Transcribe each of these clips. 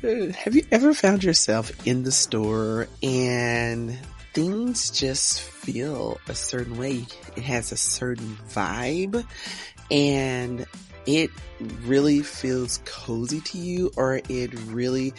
Have you ever found yourself in the store and things just feel a certain way? It has a certain vibe and it really feels cozy to you, or it really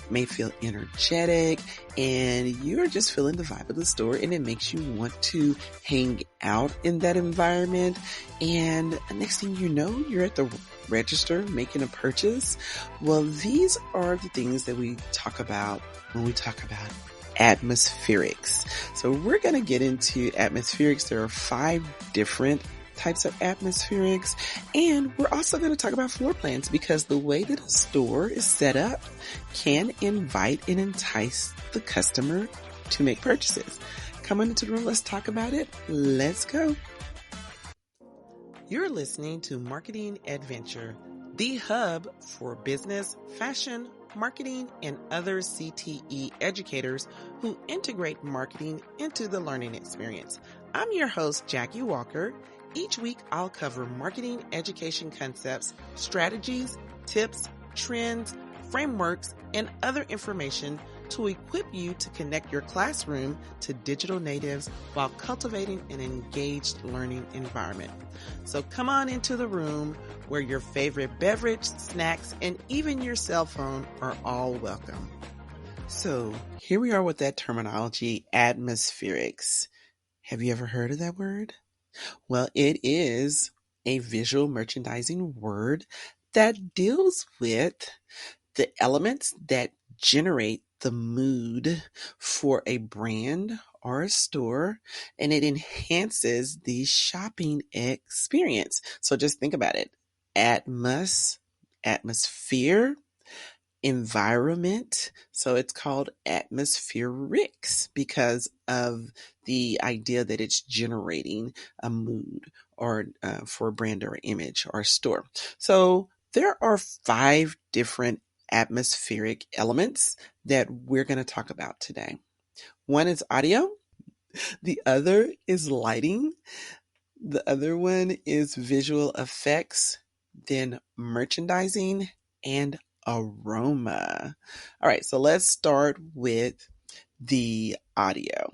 may feel energetic and you're just feeling the vibe of the store and it makes you want to hang out in that environment. And next thing you know, you're at the register making a purchase. Well, these are the things that we talk about when we talk about atmospherics. So we're going to get into atmospherics. There are 5 different types of atmospherics, and we're also going to talk about floor plans, because the way that a store is set up can invite and entice the customer to make purchases. Come on into the room. Let's talk about it. Let's go. You're listening to Marketing Adventure, the hub for business, fashion, marketing, and other CTE educators who integrate marketing into the learning experience. I'm your host, Jackie Walker. Each week, I'll cover marketing education concepts, strategies, tips, trends, frameworks, and other information to equip you to connect your classroom to digital natives while cultivating an engaged learning environment. So come on into the room where your favorite beverage, snacks, and even your cell phone are all welcome. So here we are with that terminology, atmospherics. Have you ever heard of that word? Well, it is a visual merchandising word that deals with the elements that generate the mood for a brand or a store, and it enhances the shopping experience. So just think about it. Atmosphere, environment. So it's called atmospherics because of the idea that it's generating a mood or for a brand or image or store. So there are 5 different atmospheric elements that we're going to talk about today. One is audio. The other is lighting. The other one is visual effects, then merchandising, and aroma. All right, so let's start with the audio.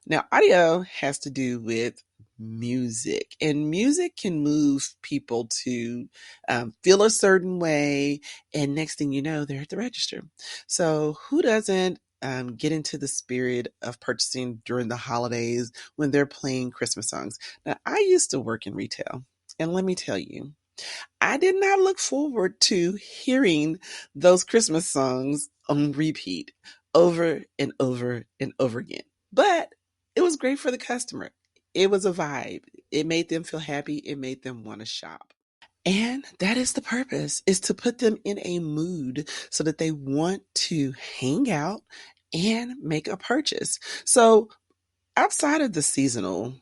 Now, audio has to do with music, and music can move people to feel a certain way, and next thing you know, they're at the register. So who doesn't get into the spirit of purchasing during the holidays when they're playing Christmas songs? Now, I used to work in retail, and let me tell you, I did not look forward to hearing those Christmas songs on repeat over and over and over again. But it was great for the customer. It was a vibe. It made them feel happy. It made them want to shop. And that is the purpose, is to put them in a mood so that they want to hang out and make a purchase. So outside of the seasonal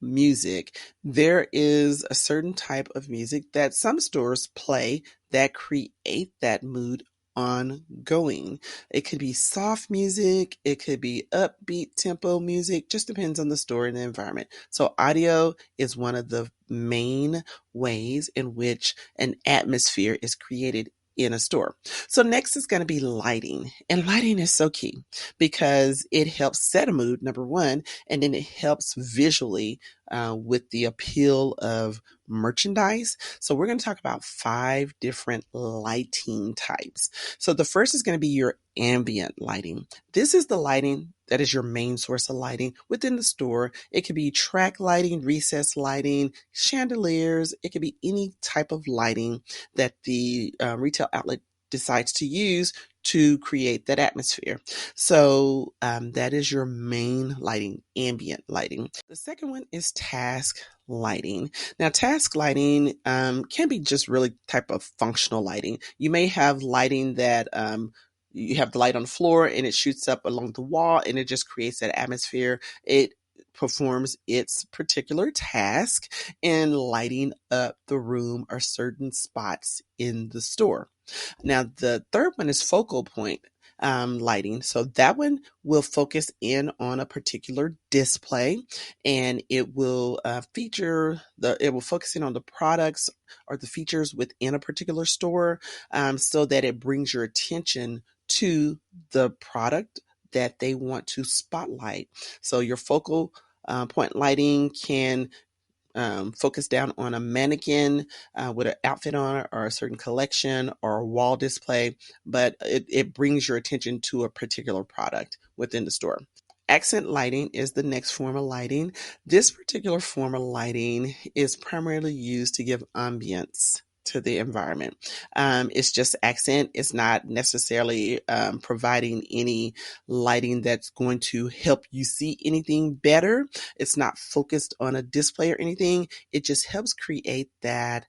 music, there is a certain type of music that some stores play that create that mood ongoing. It could be soft music, it could be upbeat tempo music, just depends on the store and the environment. So audio is one of the main ways in which an atmosphere is created in a store. So next is going to be lighting. And lighting is so key because it helps set a mood, number one, and then it helps visually with the appeal of merchandise. So we're going to talk about 5 different lighting types. So the first is going to be your ambient lighting. This is the lighting that is your main source of lighting within the store. It could be track lighting, recess lighting, chandeliers. It could be any type of lighting that the retail outlet decides to use to create that atmosphere. So that is your main lighting, ambient lighting. The second one is task lighting. Now, task lighting can be just really type of functional lighting. You may have lighting that you have the light on the floor and it shoots up along the wall and it just creates that atmosphere. It performs its particular task in lighting up the room or certain spots in the store. Now, the third one is focal point. lighting. So that one will focus in on a particular display, and it will it will focus in on the products or the features within a particular store, so that it brings your attention to the product that they want to spotlight. So your focal point lighting can focus down on a mannequin with an outfit on it, or a certain collection, or a wall display, but it brings your attention to a particular product within the store. Accent lighting is the next form of lighting. This particular form of lighting is primarily used to give ambience to the environment. It's just accent. It's not necessarily providing any lighting that's going to help you see anything better. It's not focused on a display or anything. It just helps create that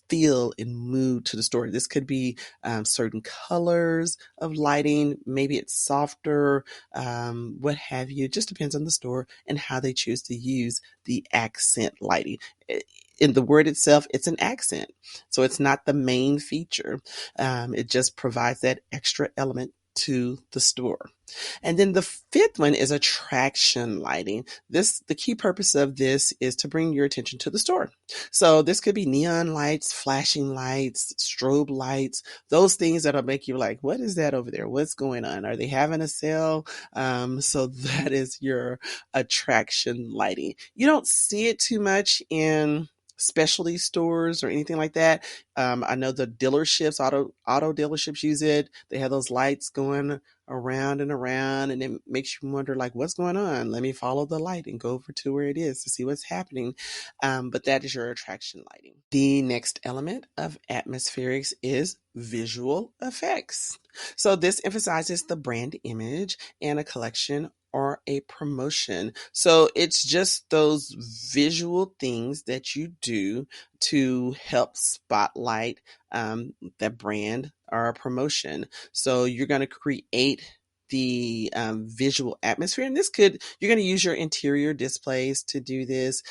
feel and mood to the story. This could be certain colors of lighting. Maybe it's softer, what have you. It just depends on the store and how they choose to use the accent lighting. In the word itself, it's an accent. So it's not the main feature. It just provides that extra element to the store. And then the fifth one is attraction lighting. The key purpose of this is to bring your attention to the store. So this could be neon lights, flashing lights, strobe lights, those things that'll make you like, what is that over there? What's going on? Are they having a sale? So that is your attraction lighting. You don't see it too much in specialty stores or anything like that. I know the dealerships, auto dealerships use it. They have those lights going around, and it makes you wonder, like, what's going on? Let me follow the light and go over to where it is to see what's happening. But that is your attraction lighting. The next element of atmospherics is visual effects. So this emphasizes the brand image and a collection or a promotion. So it's just those visual things that you do to help spotlight that brand or a promotion. So you're going to create the visual atmosphere, and you're going to use your interior displays to do this,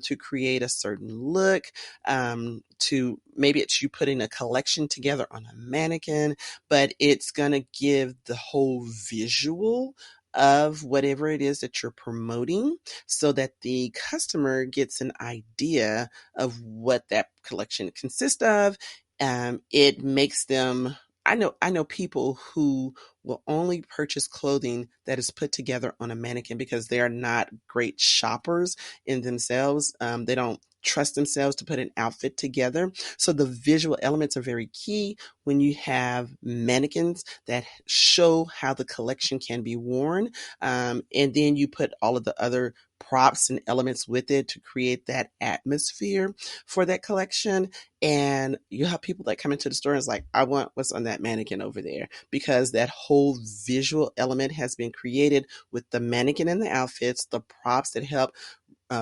to create a certain look, to maybe it's you putting a collection together on a mannequin, but it's going to give the whole visual of whatever it is that you're promoting, so that the customer gets an idea of what that collection consists of. It makes them, I know people who will only purchase clothing that is put together on a mannequin because they are not great shoppers in themselves. They don't trust themselves to put an outfit together. So the visual elements are very key when you have mannequins that show how the collection can be worn. And then you put all of the other props and elements with it to create that atmosphere for that collection. And you have people that come into the store and it's like, I want what's on that mannequin over there, because that whole visual element has been created with the mannequin and the outfits, the props that help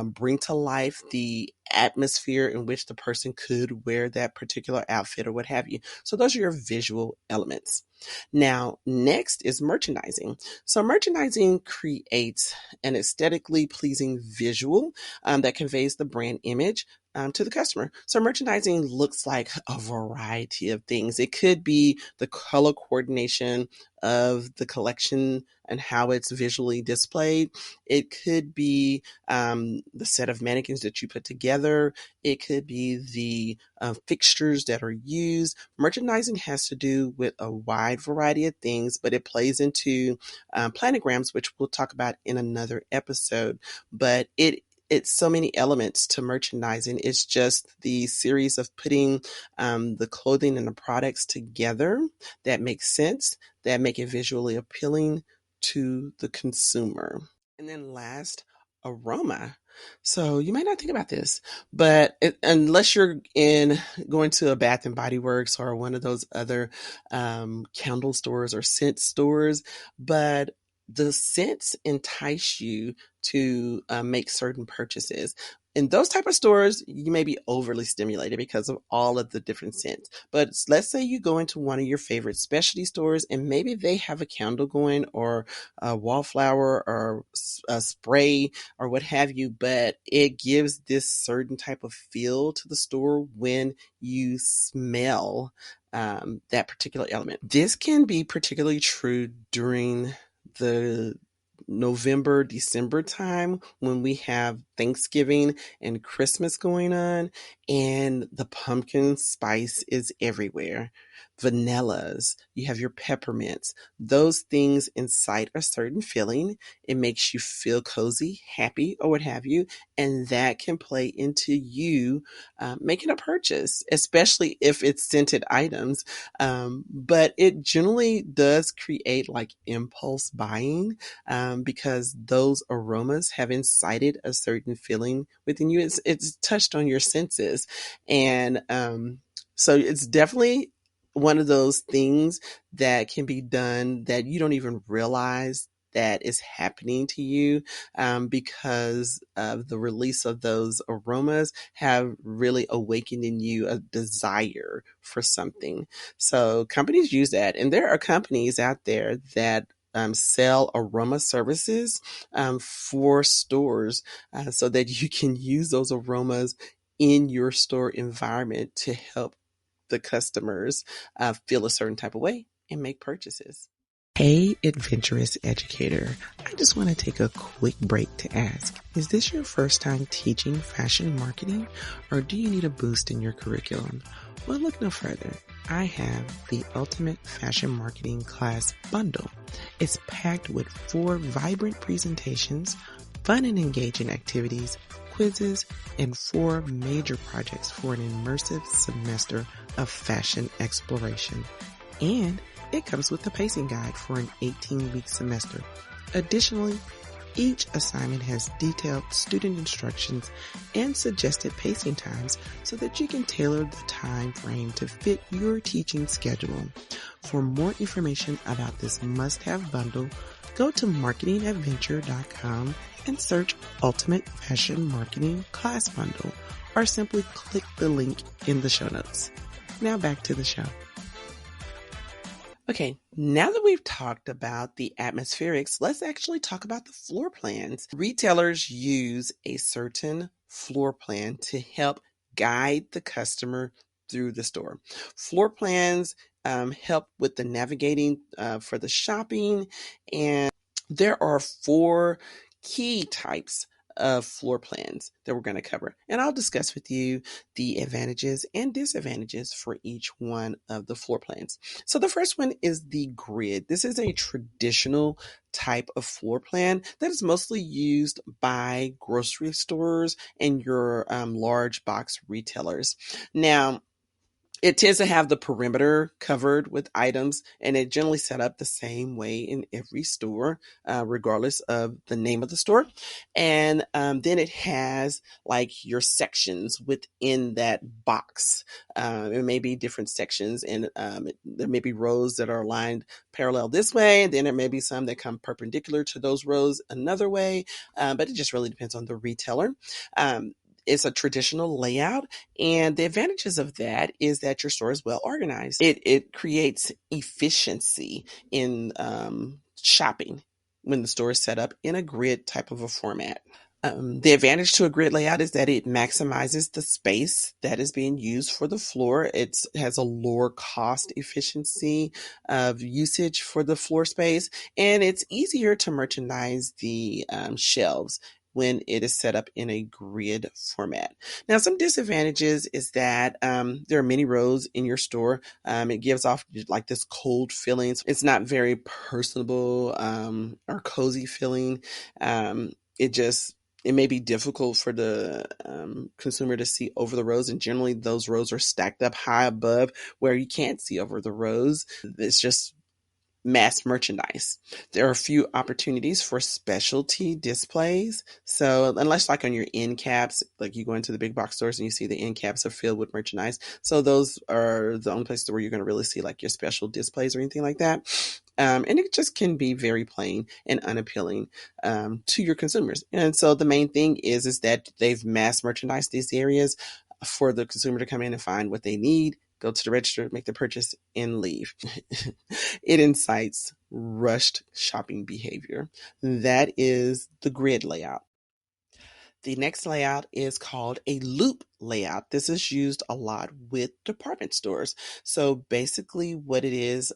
bring to life the atmosphere in which the person could wear that particular outfit or what have you. So those are your visual elements. Now, next is merchandising. So merchandising creates an aesthetically pleasing visual that conveys the brand image to the customer. So merchandising looks like a variety of things. It could be the color coordination of the collection and how it's visually displayed. It could be the set of mannequins that you put together. It could be the fixtures that are used. Merchandising has to do with a wide variety of things, but it plays into planograms, which we'll talk about in another episode. But it's so many elements to merchandising. It's just the series of putting the clothing and the products together that make sense, that make it visually appealing to the consumer. And then last, aroma. So you might not think about this, but unless you're going to a Bath and Body Works or one of those other candle stores or scent stores, but the scents entice you to make certain purchases. in those type of stores, you may be overly stimulated because of all of the different scents. But let's say you go into one of your favorite specialty stores and maybe they have a candle going or a wallflower or a spray or what have you, but it gives this certain type of feel to the store when you smell that particular element. This can be particularly true during the November, December time when we have Thanksgiving and Christmas going on, and the pumpkin spice is everywhere. Vanillas, you have your peppermints. Those things incite a certain feeling. It makes you feel cozy, happy, or what have you, and that can play into you making a purchase, especially if it's scented items. But it generally does create like impulse buying because those aromas have incited a certain feeling within you. It's touched on your senses, and so it's definitely one of those things that can be done that you don't even realize that is happening to you because of the release of those aromas have really awakened in you a desire for something. So companies use that, and there are companies out there that sell aroma services for stores so that you can use those aromas in your store environment to help the customers feel a certain type of way and make purchases. Hey, adventurous educator. I just want to take a quick break to ask, is this your first time teaching fashion marketing, or do you need a boost in your curriculum? Well, look no further. I have the Ultimate Fashion Marketing Class Bundle. It's packed with 4 vibrant presentations, fun and engaging activities, quizzes, and 4 major projects for an immersive semester of fashion exploration. And it comes with a pacing guide for an 18-week semester. Additionally, each assignment has detailed student instructions and suggested pacing times so that you can tailor the time frame to fit your teaching schedule. For more information about this must-have bundle, go to marketingadventure.com and search Ultimate Fashion Marketing Class Bundle, or simply click the link in the show notes. Now back to the show. Okay, now that we've talked about the atmospherics, let's actually talk about the floor plans. Retailers use a certain floor plan to help guide the customer through the store. Floor plans help with the navigating for the shopping, and there are 4 key types of floor plans that we're going to cover. And I'll discuss with you the advantages and disadvantages for each one of the floor plans. So the first one is the grid. This is a traditional type of floor plan that is mostly used by grocery stores and your large box retailers. Now, it tends to have the perimeter covered with items, and it generally set up the same way in every store, regardless of the name of the store. And then it has like your sections within that box. It may be different sections, and there may be rows that are aligned parallel this way, and then there may be some that come perpendicular to those rows another way, but it just really depends on the retailer. It's a traditional layout, and the advantages of that is that your store is well organized. It creates efficiency in shopping when the store is set up in a grid type of a format. The advantage to a grid layout is that it maximizes the space that is being used for the floor. It has a lower cost efficiency of usage for the floor space, and it's easier to merchandise the shelves when it is set up in a grid format. Now, some disadvantages is that there are many rows in your store. It gives off like this cold feeling. It's not very personable or cozy feeling. It may be difficult for the consumer to see over the rows, and generally those rows are stacked up high above where you can't see over the rows. It's just mass merchandise. There are a few opportunities for specialty displays. So unless like on your end caps, like you go into the big box stores and you see the end caps are filled with merchandise. So those are the only places where you're going to really see like your special displays or anything like that. And it just can be very plain and unappealing to your consumers. And so the main thing is that they've mass merchandised these areas for the consumer to come in and find what they need, go to the register, make the purchase, and leave. It incites rushed shopping behavior. That is the grid layout. The next layout is called a loop layout. This is used a lot with department stores. So basically, what it is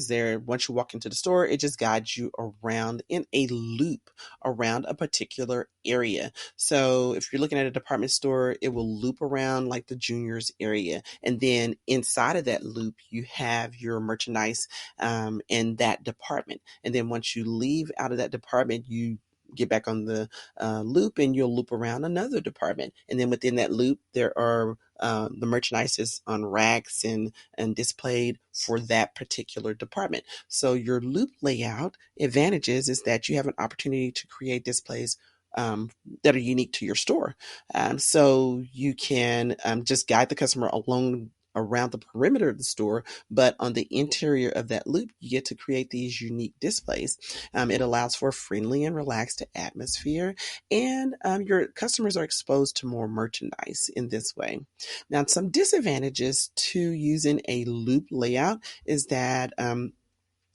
there, once you walk into the store, it just guides you around in a loop around a particular area. So if you're looking at a department store, it will loop around like the juniors area. And then inside of that loop, you have your merchandise in that department. And then once you leave out of that department, you get back on the loop and you'll loop around another department. And then within that loop, there are the merchandise is on racks and displayed for that particular department. So your loop layout advantages is that you have an opportunity to create displays that are unique to your store. So you can just guide the customer along around the perimeter of the store, but on the interior of that loop, you get to create these unique displays. It allows for a friendly and relaxed atmosphere, and your customers are exposed to more merchandise in this way. Now, some disadvantages to using a loop layout is that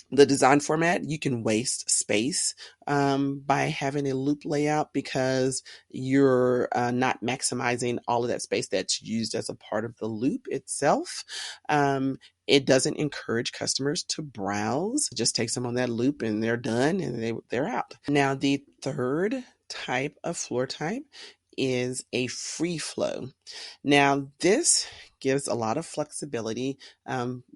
the design format, you can waste space by having a loop layout because you're not maximizing all of that space that's used as a part of the loop itself. It doesn't encourage customers to browse. It just takes them on that loop and they're done and they're out. Now, the third type of floor type is a free flow. Now, this gives a lot of flexibility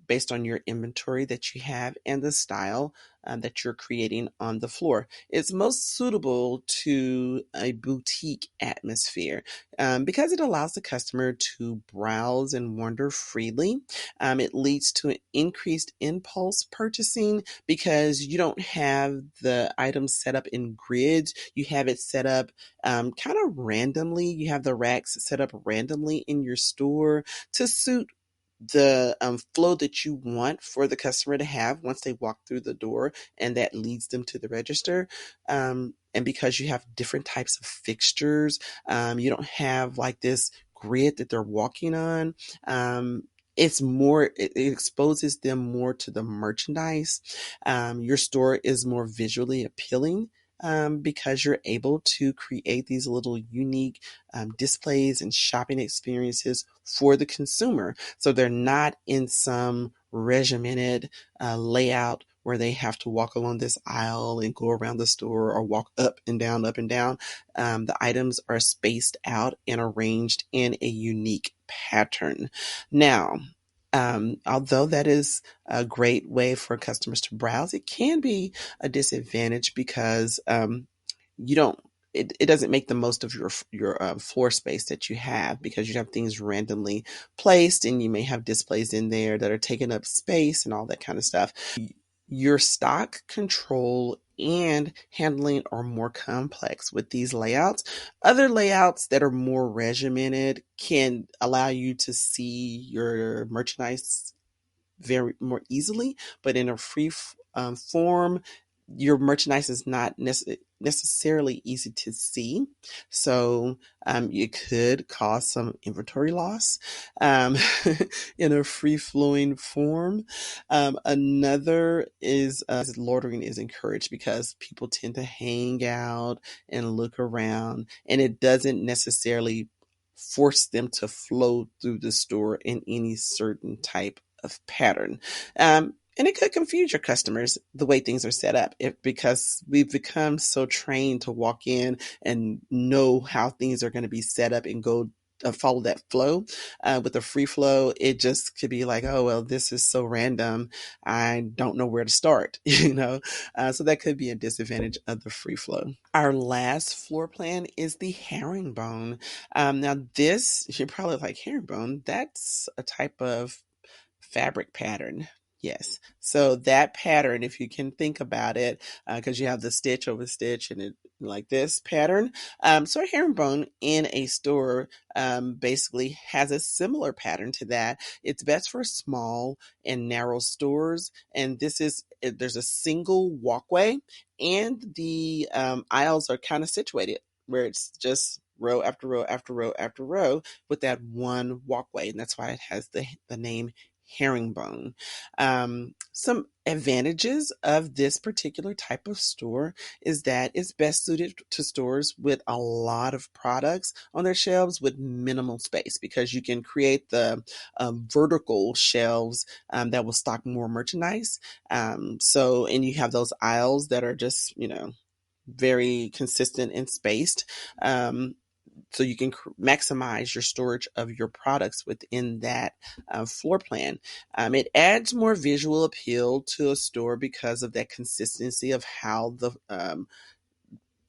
based on your inventory that you have and the style that you're creating on the floor. It's most suitable to a boutique atmosphere because it allows the customer to browse and wander freely. It leads to an increased impulse purchasing because you don't have the items set up in grids. You have it set up kind of randomly. You have the racks set up randomly in your store to suit the flow that you want for the customer to have once they walk through the door, and that leads them to the register. And because you have different types of fixtures, you don't have like this grid that they're walking on. It exposes them more to the merchandise. Your store is more visually appealing because you're able to create these little unique displays and shopping experiences for the consumer. So they're not in some regimented layout where they have to walk along this aisle and go around the store or walk up and down, up and down. The items are spaced out and arranged in a unique pattern. Now, although that is a great way for customers to browse, it can be a disadvantage because you don't it doesn't make the most of your floor space that you have because you have things randomly placed and you may have displays in there that are taking up space and all that kind of stuff. Your stock control and handling are more complex with these layouts. Other layouts that are more regimented can allow you to see your merchandise very more easily, but in a free form, your merchandise is not necessarily easy to see. So it could cause some inventory loss in a free flowing form. Another is loitering is encouraged because people tend to hang out and look around, and it doesn't necessarily force them to flow through the store in any certain type of pattern. And it could confuse your customers the way things are set up because we've become so trained to walk in and know how things are going to be set up and go follow that flow. With the free flow, it just could be like, oh, well, this is so random. I don't know where to start, so that could be a disadvantage of the free flow. Our last floor plan is the herringbone. Now this, you're probably like, herringbone, that's a type of fabric pattern. Yes. So that pattern, if you can think about it, because you have the stitch over stitch and it like this pattern. So a herringbone in a store basically has a similar pattern to that. It's best for small and narrow stores. And there's a single walkway and the aisles are kind of situated where it's just row after row after row after row with that one walkway. And that's why it has the name herringbone. Some advantages of this particular type of store is that it's best suited to stores with a lot of products on their shelves with minimal space because you can create the vertical shelves that will stock more merchandise. And you have those aisles that are just, very consistent and spaced. So you can maximize your storage of your products within that floor plan. It adds more visual appeal to a store because of that consistency of how the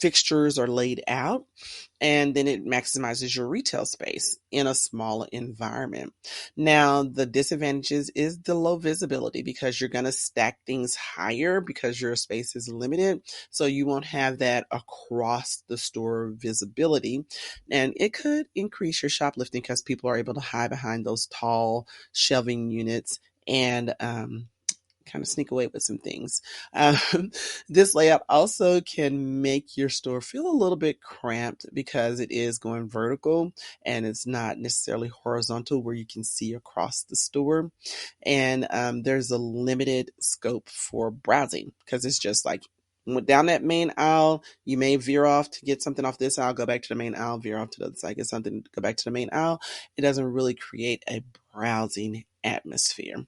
fixtures are laid out, and then it maximizes your retail space in a smaller environment. Now, the disadvantages is the low visibility because you're going to stack things higher because your space is limited. So you won't have that across the store visibility. And it could increase your shoplifting because people are able to hide behind those tall shelving units and kind of sneak away with some things. This layout also can make your store feel a little bit cramped because it is going vertical and it's not necessarily horizontal where you can see across the store. And there's a limited scope for browsing because it's just like down that main aisle, you may veer off to get something off this aisle, go back to the main aisle, veer off to the other side, get something, go back to the main aisle. It doesn't really create a browsing atmosphere.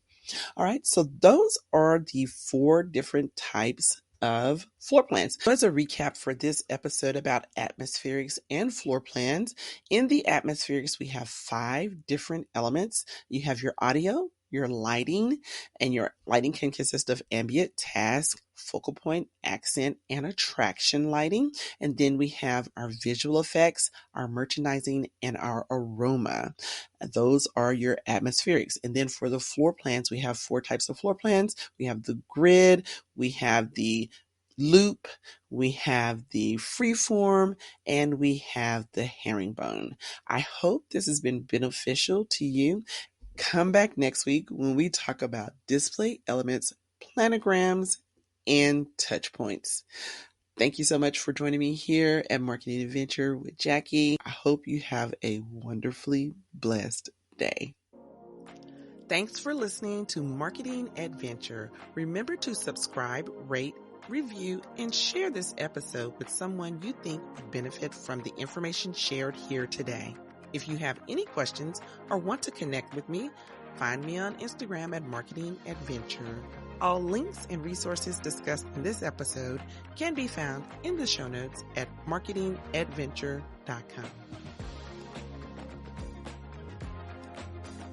All right, so those are the 4 different types of floor plans. As a recap for this episode about atmospherics and floor plans, in the atmospherics, we have 5 different elements. You have your audio, your lighting, and your lighting can consist of ambient, task, focal point, accent, and attraction lighting. And then we have our visual effects, our merchandising, and our aroma. Those are your atmospherics. And then for the floor plans, we have 4 types of floor plans. We have the grid, we have the loop, we have the freeform, and we have the herringbone. I hope this has been beneficial to you. Come back next week when we talk about display elements, planograms, and touchpoints. Thank you so much for joining me here at Marketing Adventure with Jackie. I hope you have a wonderfully blessed day. Thanks for listening to Marketing Adventure. Remember to subscribe, rate, review, and share this episode with someone you think would benefit from the information shared here today. If you have any questions or want to connect with me, find me on Instagram at Marketing Adventure. All links and resources discussed in this episode can be found in the show notes at marketingadventure.com.